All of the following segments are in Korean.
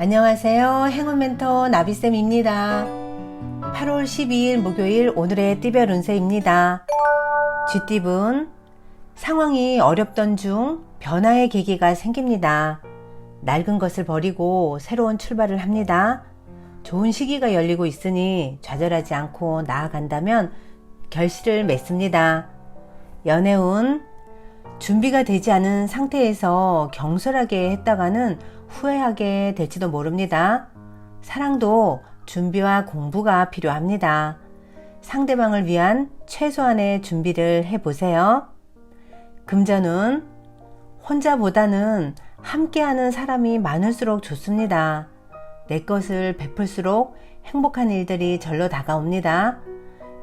안녕하세요. 행운 멘토 나비쌤입니다. 8월 12일 목요일 오늘의 띠별 운세입니다. 쥐띠분, 상황이 어렵던 중 변화의 계기가 생깁니다. 낡은 것을 버리고 새로운 출발을 합니다. 좋은 시기가 열리고 있으니 좌절하지 않고 나아간다면 결실을 맺습니다. 연애운, 준비가 되지 않은 상태에서 경솔하게 했다가는 후회하게 될지도 모릅니다. 사랑도 준비와 공부가 필요합니다. 상대방을 위한 최소한의 준비를 해보세요. 금전운, 혼자보다는 함께하는 사람이 많을수록 좋습니다. 내 것을 베풀수록 행복한 일들이 절로 다가옵니다.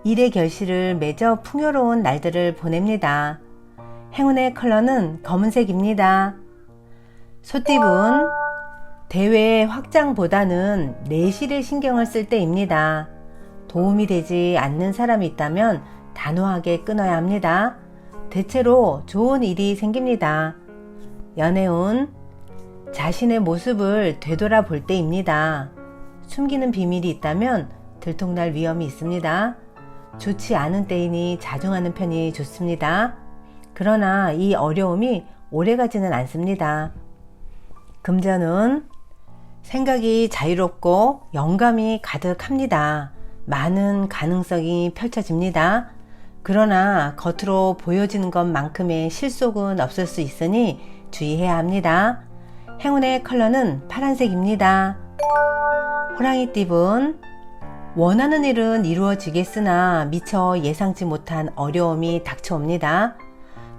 일의 결실을 맺어 풍요로운 날들을 보냅니다. 행운의 컬러는 검은색입니다. 소띠분, 대회 확장보다는 내실에 신경을 쓸 때입니다. 도움이 되지 않는 사람이 있다면 단호하게 끊어야 합니다. 대체로 좋은 일이 생깁니다. 연애운, 자신의 모습을 되돌아볼 때입니다. 숨기는 비밀이 있다면 들통날 위험이 있습니다. 좋지 않은 때이니 자중하는 편이 좋습니다. 그러나 이 어려움이 오래가지는 않습니다. 금전운, 생각이 자유롭고 영감이 가득합니다. 많은 가능성이 펼쳐집니다. 그러나 겉으로 보여지는 것만큼의 실속은 없을 수 있으니 주의해야 합니다. 행운의 컬러는 파란색입니다. 호랑이띠분, 원하는 일은 이루어지겠으나 미처 예상치 못한 어려움이 닥쳐옵니다.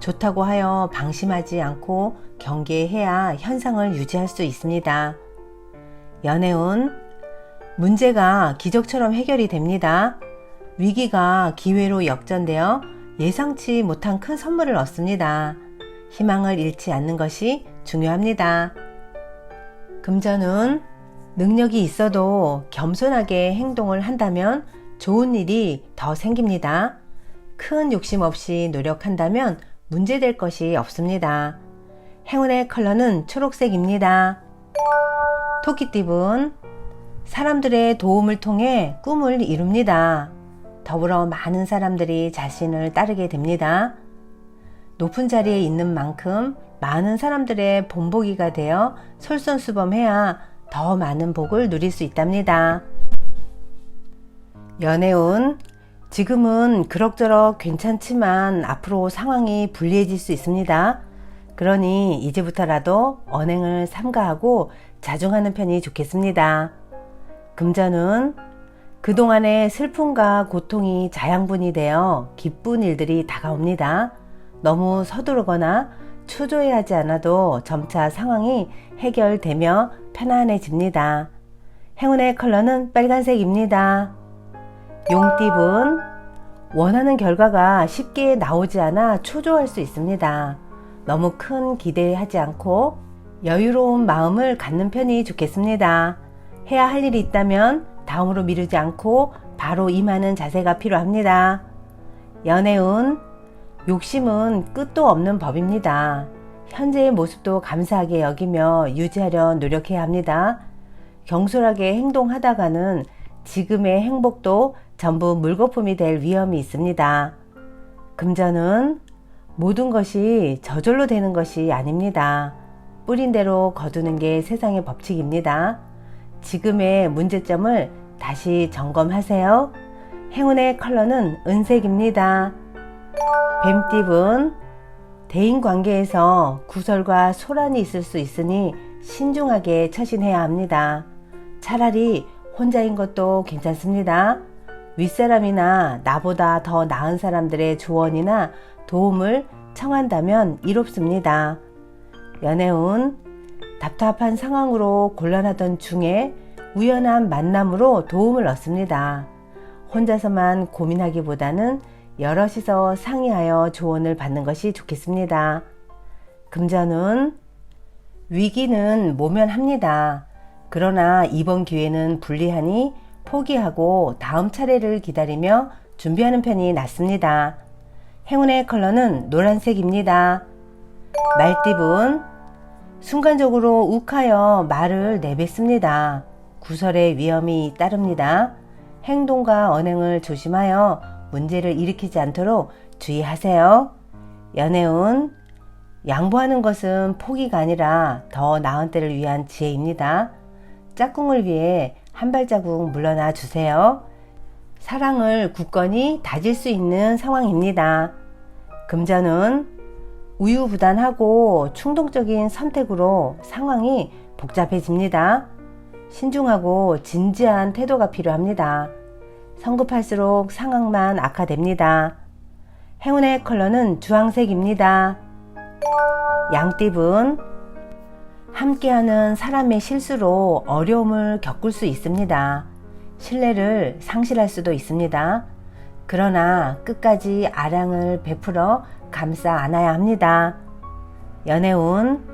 좋다고 하여 방심하지 않고 경계해야 현상을 유지할 수 있습니다. 연애운, 문제가 기적처럼 해결이 됩니다. 위기가 기회로 역전되어 예상치 못한 큰 선물을 얻습니다. 희망을 잃지 않는 것이 중요합니다. 금전운, 능력이 있어도 겸손하게 행동을 한다면 좋은 일이 더 생깁니다. 큰 욕심 없이 노력한다면 문제될 것이 없습니다. 행운의 컬러는 초록색입니다. 토끼띠분, 사람들의 도움을 통해 꿈을 이룹니다. 더불어 많은 사람들이 자신을 따르게 됩니다. 높은 자리에 있는 만큼 많은 사람들의 본보기가 되어 솔선수범해야 더 많은 복을 누릴 수 있답니다. 연애운, 지금은 그럭저럭 괜찮지만 앞으로 상황이 불리해질 수 있습니다. 그러니 이제부터라도 언행을 삼가하고 자중하는 편이 좋겠습니다. 금전운, 그동안의 슬픔과 고통이 자양분이 되어 기쁜 일들이 다가옵니다. 너무 서두르거나 초조해하지 않아도 점차 상황이 해결되며 편안해집니다. 행운의 컬러는 빨간색입니다. 용띠분, 원하는 결과가 쉽게 나오지 않아 초조할 수 있습니다. 너무 큰 기대하지 않고 여유로운 마음을 갖는 편이 좋겠습니다. 해야 할 일이 있다면 다음으로 미루지 않고 바로 임하는 자세가 필요합니다. 연애운, 욕심은 끝도 없는 법입니다. 현재의 모습도 감사하게 여기며 유지하려 노력해야 합니다. 경솔하게 행동하다가는 지금의 행복도 전부 물거품이 될 위험이 있습니다. 금전은 모든 것이 저절로 되는 것이 아닙니다. 뿌린 대로 거두는 게 세상의 법칙입니다. 지금의 문제점을 다시 점검하세요. 행운의 컬러는 은색입니다. 뱀띠분, 대인관계에서 구설과 소란이 있을 수 있으니 신중하게 처신해야 합니다. 차라리 혼자인 것도 괜찮습니다. 윗사람이나 나보다 더 나은 사람들의 조언이나 도움을 청한다면 이롭습니다. 연애운, 답답한 상황으로 곤란하던 중에 우연한 만남으로 도움을 얻습니다. 혼자서만 고민하기보다는 여럿이서 상의하여 조언을 받는 것이 좋겠습니다. 금전운, 위기는 모면합니다. 그러나 이번 기회는 불리하니 포기하고 다음 차례를 기다리며 준비하는 편이 낫습니다. 행운의 컬러는 노란색입니다. 말띠분, 순간적으로 욱하여 말을 내뱉습니다. 구설의 위험이 따릅니다. 행동과 언행을 조심하여 문제를 일으키지 않도록 주의하세요. 연애운, 양보하는 것은 포기가 아니라 더 나은 때를 위한 지혜입니다. 짝꿍을 위해 한 발자국 물러나 주세요. 사랑을 굳건히 다질 수 있는 상황입니다. 금전운, 우유부단하고 충동적인 선택으로 상황이 복잡해집니다. 신중하고 진지한 태도가 필요합니다. 성급할수록 상황만 악화됩니다. 행운의 컬러는 주황색입니다. 양띠분, 함께하는 사람의 실수로 어려움을 겪을 수 있습니다. 신뢰를 상실할 수도 있습니다. 그러나 끝까지 아량을 베풀어 감싸 안아야 합니다. 연애운,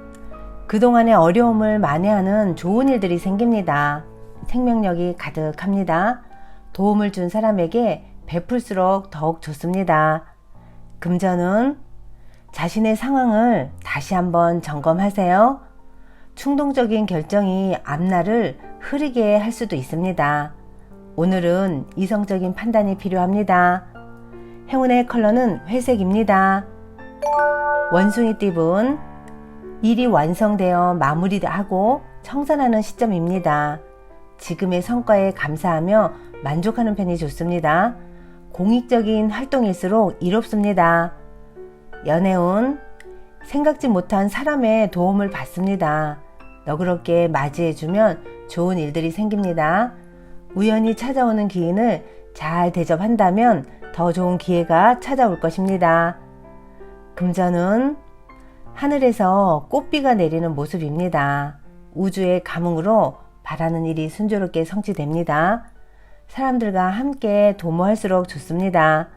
그동안의 어려움을 만회하는 좋은 일들이 생깁니다. 생명력이 가득합니다. 도움을 준 사람에게 베풀수록 더욱 좋습니다. 금전운, 자신의 상황을 다시 한번 점검하세요. 충동적인 결정이 앞날을 흐리게 할 수도 있습니다. 오늘은 이성적인 판단이 필요합니다. 행운의 컬러는 회색입니다. 원숭이띠분, 일이 완성되어 마무리하고 청산하는 시점입니다. 지금의 성과에 감사하며 만족하는 편이 좋습니다. 공익적인 활동일수록 이롭습니다. 연애운, 생각지 못한 사람의 도움을 받습니다. 너그럽게 맞이해주면 좋은 일들이 생깁니다. 우연히 찾아오는 기인을 잘 대접한다면 더 좋은 기회가 찾아올 것입니다. 금전은 하늘에서 꽃비가 내리는 모습입니다. 우주의 감흥으로 바라는 일이 순조롭게 성취됩니다. 사람들과 함께 도모할수록 좋습니다.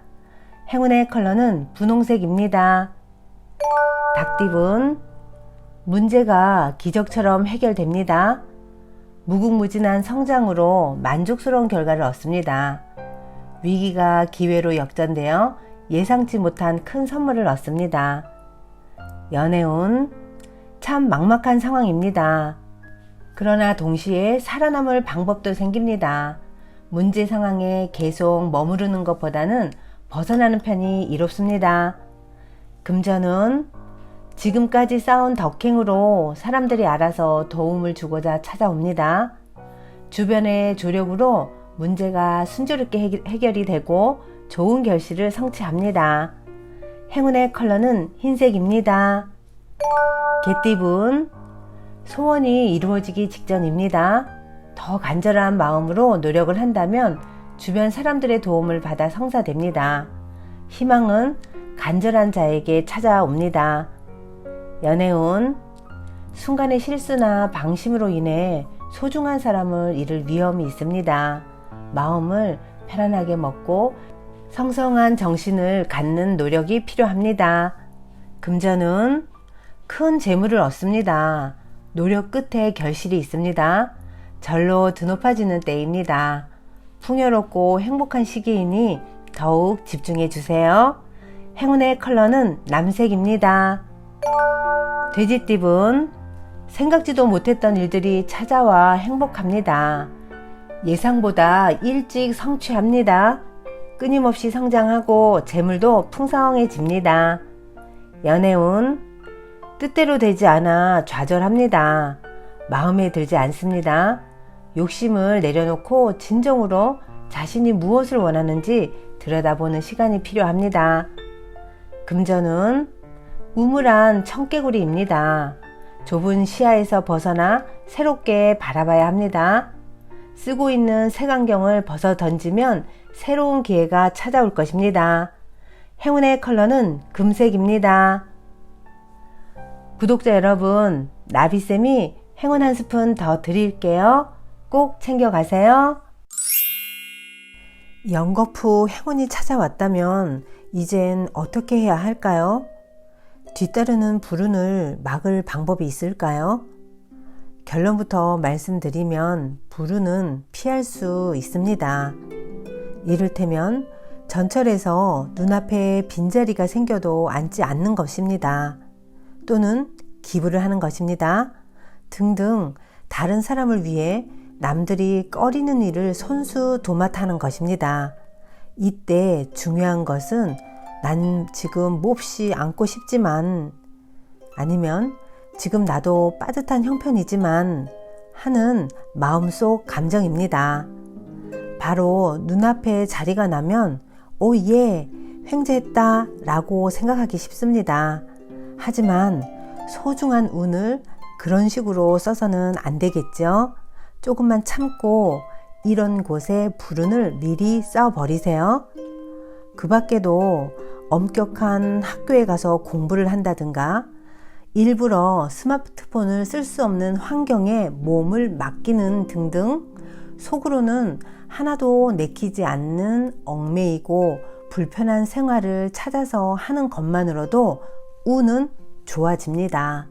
행운의 컬러는 분홍색입니다. 닭띠분, 문제가 기적처럼 해결됩니다. 무궁무진한 성장으로 만족스러운 결과를 얻습니다. 위기가 기회로 역전되어 예상치 못한 큰 선물을 얻습니다. 연애운, 참 막막한 상황입니다. 그러나 동시에 살아남을 방법도 생깁니다. 문제 상황에 계속 머무르는 것보다는 벗어나는 편이 이롭습니다. 금전운, 지금까지 쌓은 덕행으로 사람들이 알아서 도움을 주고자 찾아옵니다. 주변의 조력으로 문제가 순조롭게 해결이 되고 좋은 결실을 성취합니다. 행운의 컬러는 흰색입니다. 개띠분, 소원이 이루어지기 직전입니다. 더 간절한 마음으로 노력을 한다면 주변 사람들의 도움을 받아 성사됩니다. 희망은 간절한 자에게 찾아옵니다. 연애운, 순간의 실수나 방심으로 인해 소중한 사람을 잃을 위험이 있습니다. 마음을 편안하게 먹고 성성한 정신을 갖는 노력이 필요합니다. 금전은 큰 재물을 얻습니다. 노력 끝에 결실이 있습니다. 절로 드높아지는 때입니다. 풍요롭고 행복한 시기이니 더욱 집중해 주세요. 행운의 컬러는 남색입니다. 돼지띠분, 생각지도 못했던 일들이 찾아와 행복합니다. 예상보다 일찍 성취합니다. 끊임없이 성장하고 재물도 풍성해집니다. 연애운, 뜻대로 되지 않아 좌절합니다. 마음에 들지 않습니다. 욕심을 내려놓고 진정으로 자신이 무엇을 원하는지 들여다보는 시간이 필요합니다. 금전은 우물한 청개구리입니다. 좁은 시야에서 벗어나 새롭게 바라봐야 합니다. 쓰고 있는 색안경을 벗어 던지면 새로운 기회가 찾아올 것입니다. 행운의 컬러는 금색입니다. 구독자 여러분, 나비쌤이 행운 한 스푼 더 드릴게요. 꼭 챙겨가세요. 연거푸 행운이 찾아왔다면 이젠 어떻게 해야 할까요? 뒤따르는 불운을 막을 방법이 있을까요? 결론부터 말씀드리면 불운은 피할 수 있습니다. 이를테면 전철에서 눈앞에 빈자리가 생겨도 앉지 않는 것입니다. 또는 기부를 하는 것입니다. 등등 다른 사람을 위해 남들이 꺼리는 일을 손수 도맡아하는 것입니다. 이때 중요한 것은 난 지금 몹시 안고 싶지만, 아니면 지금 나도 빠듯한 형편이지만 하는 마음속 감정입니다. 바로 눈앞에 자리가 나면 오 예, 횡재했다 라고 생각하기 쉽습니다. 하지만 소중한 운을 그런 식으로 써서는 안 되겠죠. 조금만 참고 이런 곳에 불운을 미리 써버리세요. 그 밖에도 엄격한 학교에 가서 공부를 한다든가 일부러 스마트폰을 쓸 수 없는 환경에 몸을 맡기는 등등 속으로는 하나도 내키지 않는 얽매이고 불편한 생활을 찾아서 하는 것만으로도 운은 좋아집니다.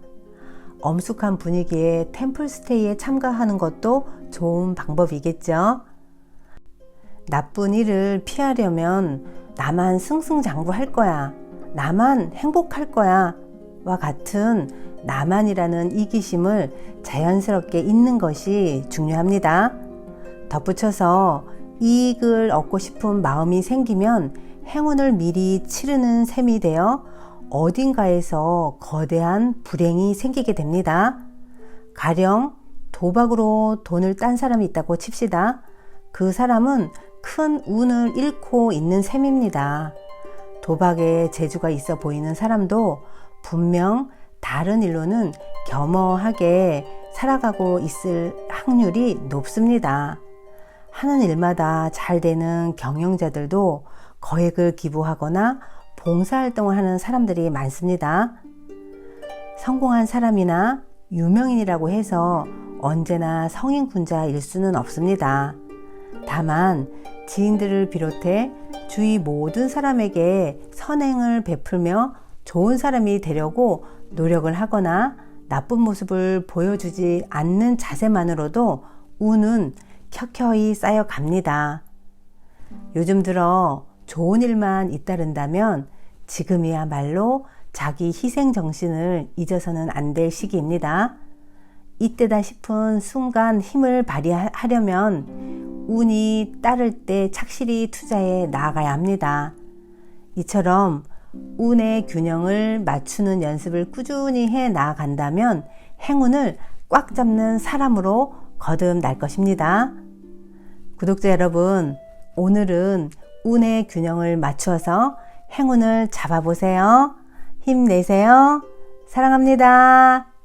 엄숙한 분위기에 템플스테이에 참가하는 것도 좋은 방법이겠죠. 나쁜 일을 피하려면 나만 승승장구할 거야, 나만 행복할 거야 와 같은 나만이라는 이기심을 자연스럽게 잊는 것이 중요합니다. 덧붙여서 이익을 얻고 싶은 마음이 생기면 행운을 미리 치르는 셈이 되어 어딘가에서 거대한 불행이 생기게 됩니다. 가령 도박으로 돈을 딴 사람이 있다고 칩시다. 그 사람은 큰 운을 잃고 있는 셈입니다. 도박에 재주가 있어 보이는 사람도 분명 다른 일로는 겸허하게 살아가고 있을 확률이 높습니다. 하는 일마다 잘 되는 경영자들도 거액을 기부하거나 봉사활동을 하는 사람들이 많습니다. 성공한 사람이나 유명인이라고 해서 언제나 성인군자일 수는 없습니다. 다만 지인들을 비롯해 주위 모든 사람에게 선행을 베풀며 좋은 사람이 되려고 노력을 하거나 나쁜 모습을 보여주지 않는 자세만으로도 운은 켜켜이 쌓여갑니다. 요즘 들어 좋은 일만 잇따른다면 지금이야말로 자기 희생 정신을 잊어서는 안 될 시기입니다. 이때다 싶은 순간 힘을 발휘하려면 운이 따를 때 착실히 투자해 나아가야 합니다. 이처럼 운의 균형을 맞추는 연습을 꾸준히 해 나아간다면 행운을 꽉 잡는 사람으로 거듭날 것입니다. 구독자 여러분, 오늘은 운의 균형을 맞추어서 행운을 잡아보세요. 힘내세요. 사랑합니다.